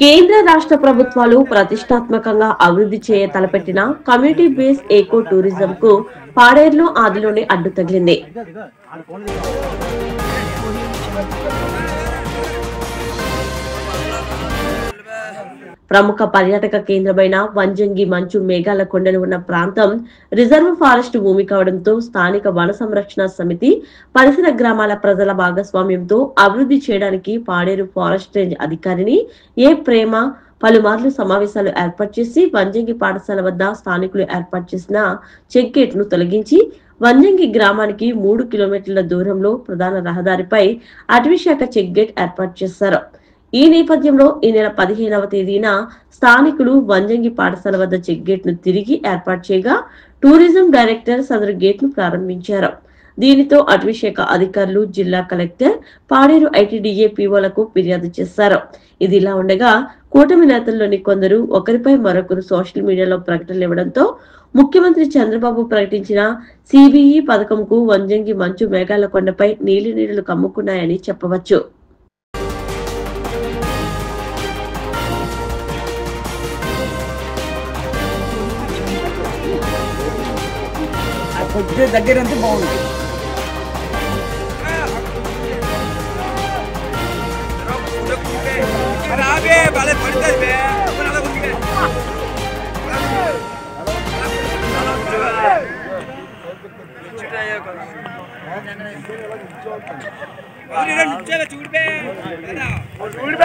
కేంద్ర రాష్ట్ర ప్రభుత్వాలు ప్రతిష్టాత్మకంగా అభివృద్ధి చేయ తలపెట్టిన కమ్యూనిటీ బేస్ ఎకో టూరిజం కు పాడేరులో ఆదిలోనే అడ్డు తగిలింది. ప్రముఖ పర్యాటక కేంద్రమైన వంజంగి మంచు మేఘాల కొండలు ఉన్న ప్రాంతం రిజర్వ్ ఫారెస్ట్ భూమి కావడంతో స్థానిక వన సంరక్షణ సమితి పరిసర గ్రామాల ప్రజల భాగస్వామ్యంతో అభివృద్ధి చేయడానికి పాడేరు ఫారెస్ట్ రేంజ్ అధికారిని ఏ ప్రేమ పలుమార్లు సమావేశాలు ఏర్పాటు చేసి వంజంగి పాఠశాల వద్ద స్థానికులు ఏర్పాటు చేసిన చెక్ గేట్ ను తొలగించి వంజంగి గ్రామానికి 3 కిలోమీటర్ల దూరంలో ప్రధాన రహదారిపై అటవీశాఖ చెక్ గేట్ ఏర్పాటు చేశారు. ఈ నేపథ్యంలో ఈ నెల 15వ తేదీన స్థానికులు వంజంగి పాఠశాల వద్ద చెక్ గేట్ ను తిరిగి ఏర్పాటు చేయగా టూరిజం డైరెక్టర్ సదరు గేట్ ను ప్రారంభించారు. దీనితో అటవీశాఖ అధికారులు జిల్లా కలెక్టర్ పాడేరు ఐటీడీఏ పీఓలకు ఫిర్యాదు చేశారు. ఇదిలా ఉండగా కూటమి నేతల్లోని కొందరు ఒకరిపై మరొకరు సోషల్ మీడియాలో ప్రకటనలు ఇవ్వడంతో ముఖ్యమంత్రి చంద్రబాబు ప్రకటించిన సిబిఈ పథకంకు వంజంగి మంచు మేఘాల కొండపై నీళ్లు కమ్ముకున్నాయని చెప్పవచ్చు. దగ్గర అంతా బాగుంది. చూడు